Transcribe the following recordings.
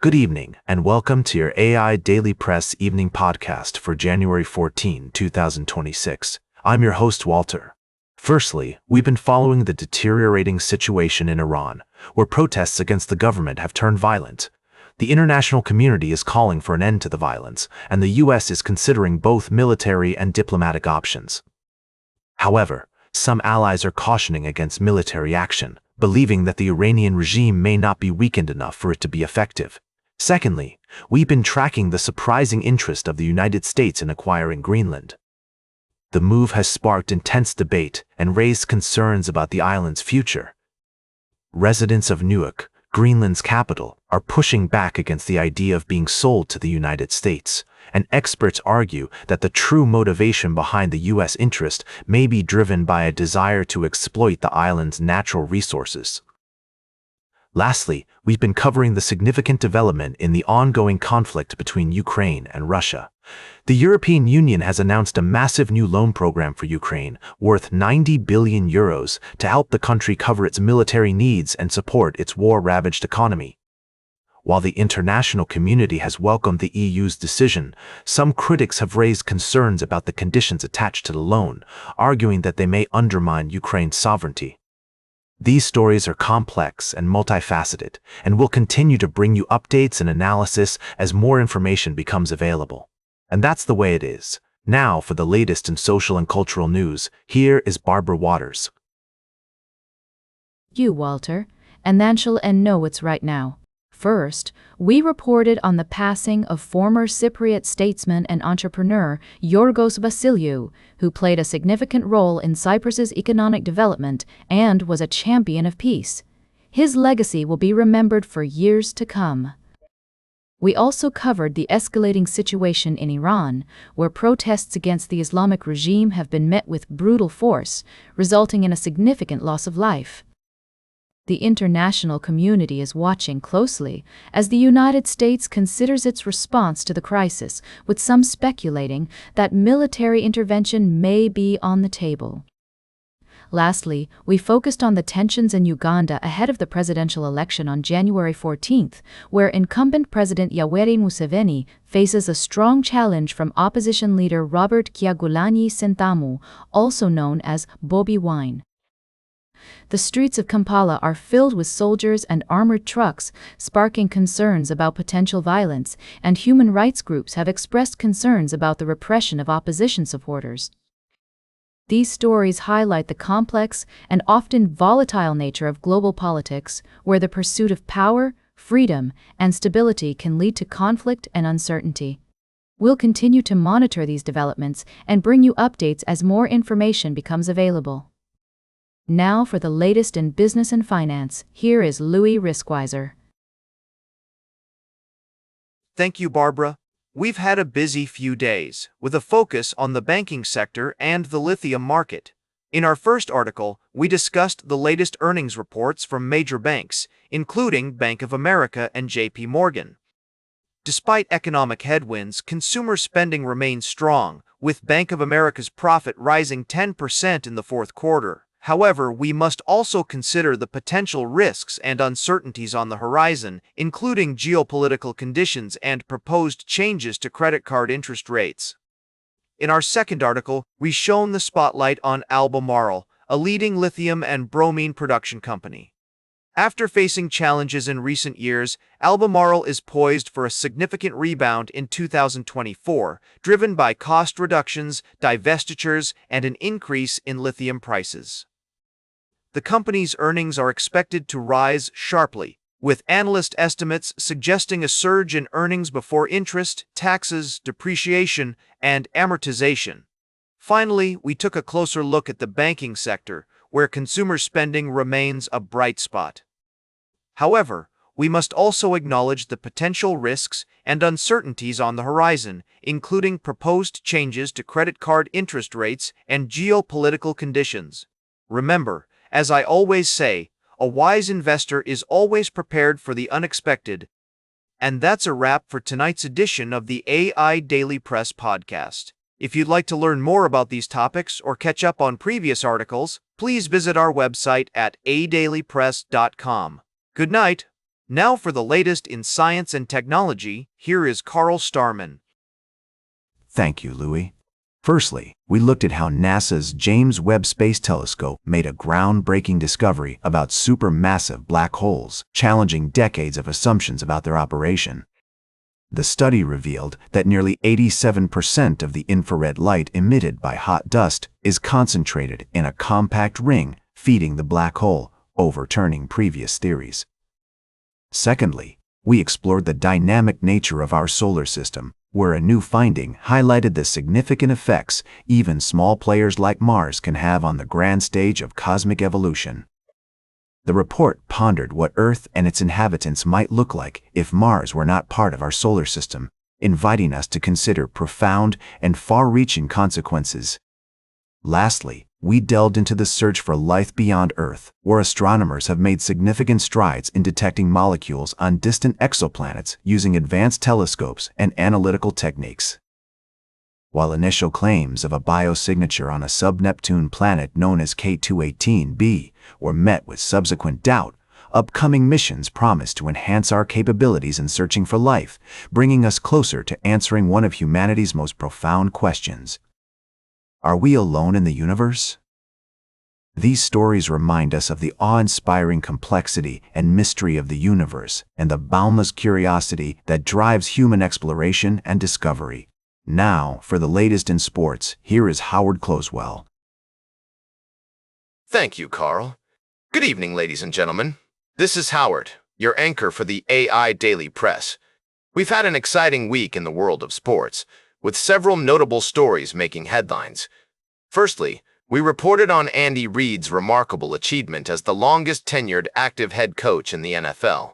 Good evening, and welcome to your AIDailyPress evening podcast for January 14, 2026. I'm your host, Walter. Firstly, we've been following the deteriorating situation in Iran, where protests against the government have turned violent. The international community is calling for an end to the violence, and the U.S. is considering both military and diplomatic options. However, some allies are cautioning against military action, believing that the Iranian regime may not be weakened enough for it to be effective. Secondly, we've been tracking the surprising interest of the United States in acquiring Greenland. The move has sparked intense debate and raised concerns about the island's future. Residents of Nuuk, Greenland's capital, are pushing back against the idea of being sold to the United States, and experts argue that the true motivation behind the U.S. interest may be driven by a desire to exploit the island's natural resources. Lastly, we've been covering the significant development in the ongoing conflict between Ukraine and Russia. The European Union has announced a massive new loan program for Ukraine worth €90 billion to help the country cover its military needs and support its war-ravaged economy. While the international community has welcomed the EU's decision, some critics have raised concerns about the conditions attached to the loan, arguing that they may undermine Ukraine's sovereignty. These stories are complex and multifaceted, and will continue to bring you updates and analysis as more information becomes available. And that's the way it is. Now, for the latest in social and cultural news, here is Barbara Waters. You, Walter, and then she'll know what's right now. First, we reported on the passing of former Cypriot statesman and entrepreneur Yorgos Vassiliou, who played a significant role in Cyprus's economic development and was a champion of peace. His legacy will be remembered for years to come. We also covered the escalating situation in Iran, where protests against the Islamic regime have been met with brutal force, resulting in a significant loss of life. The international community is watching closely as the United States considers its response to the crisis, with some speculating that military intervention may be on the table. Lastly, we focused on the tensions in Uganda ahead of the presidential election on January 14th, where incumbent President Yoweri Museveni faces a strong challenge from opposition leader Robert Kyagulanyi Ssentamu, also known as Bobi Wine. The streets of Kampala are filled with soldiers and armored trucks, sparking concerns about potential violence, and human rights groups have expressed concerns about the repression of opposition supporters. These stories highlight the complex and often volatile nature of global politics, where the pursuit of power, freedom, and stability can lead to conflict and uncertainty. We'll continue to monitor these developments and bring you updates as more information becomes available. Now for the latest in business and finance, here is Louis Riskweiser. Thank you, Barbara. We've had a busy few days, with a focus on the banking sector and the lithium market. In our first article, we discussed the latest earnings reports from major banks, including Bank of America and JP Morgan. Despite economic headwinds, consumer spending remains strong, with Bank of America's profit rising 10% in the fourth quarter. However, we must also consider the potential risks and uncertainties on the horizon, including geopolitical conditions and proposed changes to credit card interest rates. In our second article, we shone the spotlight on Albemarle, a leading lithium and bromine production company. After facing challenges in recent years, Albemarle is poised for a significant rebound in 2024, driven by cost reductions, divestitures, and an increase in lithium prices. The company's earnings are expected to rise sharply, with analyst estimates suggesting a surge in earnings before interest, taxes, depreciation, and amortization. Finally, we took a closer look at the banking sector, where consumer spending remains a bright spot. However, we must also acknowledge the potential risks and uncertainties on the horizon, including proposed changes to credit card interest rates and geopolitical conditions. Remember, as I always say, a wise investor is always prepared for the unexpected. And that's a wrap for tonight's edition of the AI Daily Press podcast. If you'd like to learn more about these topics or catch up on previous articles, please visit our website at AIDailyPress.com. Good night. Now for the latest in science and technology, here is Carl Starman. Thank you, Louis. Firstly, we looked at how NASA's James Webb Space Telescope made a groundbreaking discovery about supermassive black holes, challenging decades of assumptions about their operation. The study revealed that nearly 87% of the infrared light emitted by hot dust is concentrated in a compact ring feeding the black hole, overturning previous theories. Secondly, we explored the dynamic nature of our solar system, where a new finding highlighted the significant effects even small players like Mars can have on the grand stage of cosmic evolution. The report pondered what Earth and its inhabitants might look like if Mars were not part of our solar system, inviting us to consider profound and far-reaching consequences. Lastly, we delved into the search for life beyond Earth, where astronomers have made significant strides in detecting molecules on distant exoplanets using advanced telescopes and analytical techniques. While initial claims of a biosignature on a sub-Neptune planet known as K218b were met with subsequent doubt, upcoming missions promise to enhance our capabilities in searching for life, bringing us closer to answering one of humanity's most profound questions. Are we alone in the universe? These stories remind us of the awe-inspiring complexity and mystery of the universe and the boundless curiosity that drives human exploration and discovery. Now, for the latest in sports, here is Howard Closewell. Thank you, Carl. Good evening, ladies and gentlemen. This is Howard, your anchor for the AIDailyPress. We've had an exciting week in the world of sports, with several notable stories making headlines. Firstly, we reported on Andy Reid's remarkable achievement as the longest-tenured active head coach in the NFL.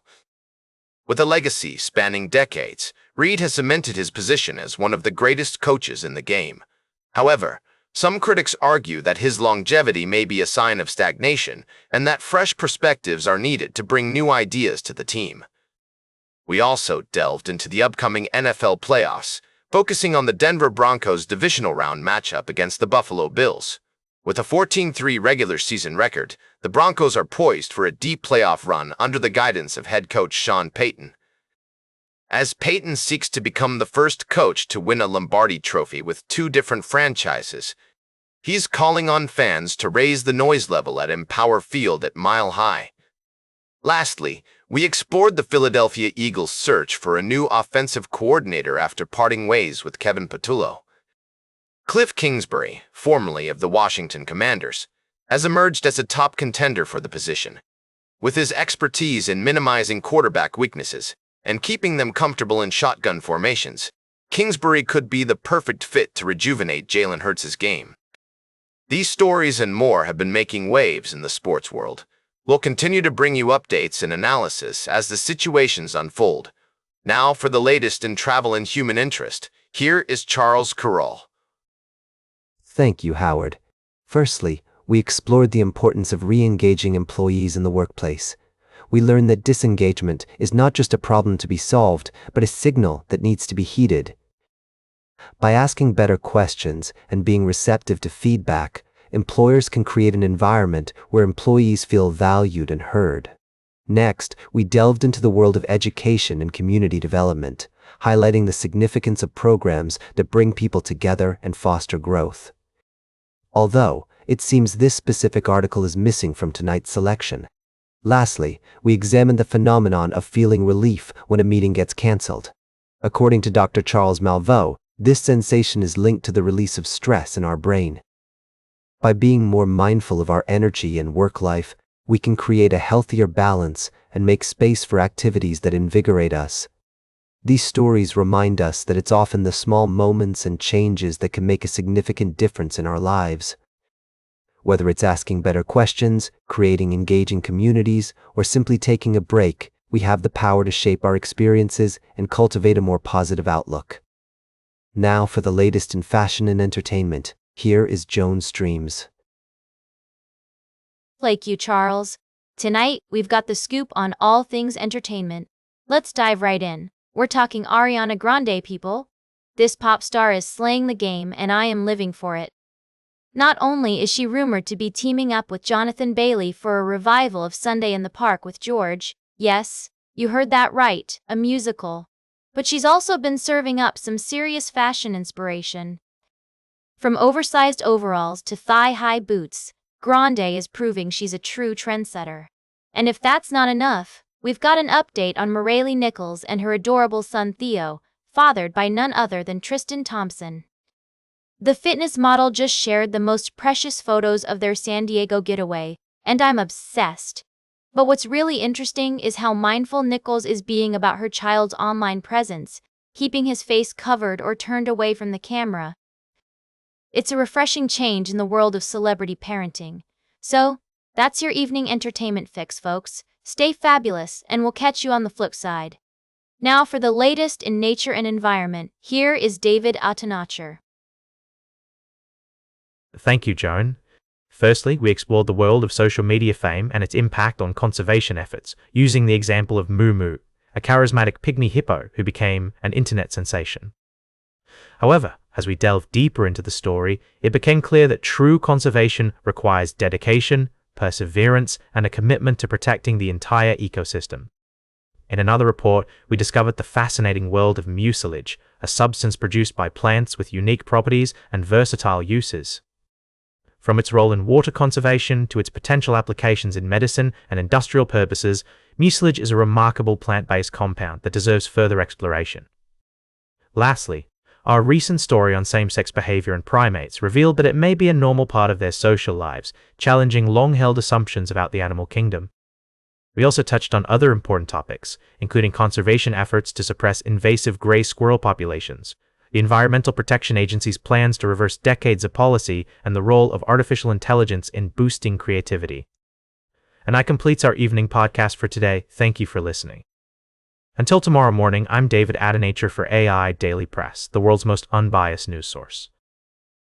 With a legacy spanning decades, Reid has cemented his position as one of the greatest coaches in the game. However, some critics argue that his longevity may be a sign of stagnation and that fresh perspectives are needed to bring new ideas to the team. We also delved into the upcoming NFL playoffs, focusing on the Denver Broncos' divisional round matchup against the Buffalo Bills. With a 14-3 regular season record, the Broncos are poised for a deep playoff run under the guidance of head coach Sean Payton. As Payton seeks to become the first coach to win a Lombardi Trophy with two different franchises, he's calling on fans to raise the noise level at Empower Field at Mile High. Lastly, we explored the Philadelphia Eagles' search for a new offensive coordinator after parting ways with Kevin Patullo. Cliff Kingsbury, formerly of the Washington Commanders, has emerged as a top contender for the position. With his expertise in minimizing quarterback weaknesses and keeping them comfortable in shotgun formations, Kingsbury could be the perfect fit to rejuvenate Jalen Hurts' game. These stories and more have been making waves in the sports world. We'll continue to bring you updates and analysis as the situations unfold. Now for the latest in travel and human interest, here is Charles Carroll. Thank you, Howard. Firstly, we explored the importance of re-engaging employees in the workplace. We learned that disengagement is not just a problem to be solved, but a signal that needs to be heeded. By asking better questions and being receptive to feedback, employers can create an environment where employees feel valued and heard. Next, we delved into the world of education and community development, highlighting the significance of programs that bring people together and foster growth. Although, it seems this specific article is missing from tonight's selection. Lastly, we examined the phenomenon of feeling relief when a meeting gets cancelled. According to Dr. Charles Malveaux, this sensation is linked to the release of stress in our brain. By being more mindful of our energy and work life, we can create a healthier balance and make space for activities that invigorate us. These stories remind us that it's often the small moments and changes that can make a significant difference in our lives. Whether it's asking better questions, creating engaging communities, or simply taking a break, we have the power to shape our experiences and cultivate a more positive outlook. Now for the latest in fashion and entertainment, here is Joan Streams. Thank you, Charles. Tonight, we've got the scoop on all things entertainment. Let's dive right in. We're talking Ariana Grande, people. This pop star is slaying the game and I am living for it. Not only is she rumored to be teaming up with Jonathan Bailey for a revival of Sunday in the Park with George, yes, You heard that right, a musical. But she's also been serving up some serious fashion inspiration. From oversized overalls to thigh-high boots, Grande is proving she's a true trendsetter. And if that's not enough, we've got an update on Morelli Nichols and her adorable son Theo, fathered by none other than Tristan Thompson. The fitness model just shared the most precious photos of their San Diego getaway, and I'm obsessed. But what's really interesting is how mindful Nichols is being about her child's online presence, keeping his face covered or turned away from the camera. It's a refreshing change in the world of celebrity parenting. So, that's your evening entertainment fix, folks. Stay fabulous, and we'll catch you on the flip side. Now for the latest in nature and environment, here is David Atanacher. Thank you, Joan. Firstly, we explored the world of social media fame and its impact on conservation efforts, using the example of Moo Moo, a charismatic pygmy hippo who became an internet sensation. However, as we delved deeper into the story, it became clear that true conservation requires dedication, perseverance, and a commitment to protecting the entire ecosystem. In another report, we discovered the fascinating world of mucilage, a substance produced by plants with unique properties and versatile uses. From its role in water conservation to its potential applications in medicine and industrial purposes, mucilage is a remarkable plant-based compound that deserves further exploration. Lastly, our recent story on same-sex behavior in primates revealed that it may be a normal part of their social lives, challenging long-held assumptions about the animal kingdom. We also touched on other important topics, including conservation efforts to suppress invasive gray squirrel populations, the Environmental Protection Agency's plans to reverse decades of policy, and the role of artificial intelligence in boosting creativity. And that completes our evening podcast for today. Thank you for listening. Until tomorrow morning, I'm David Atanacher for AI Daily Press, the world's most unbiased news source.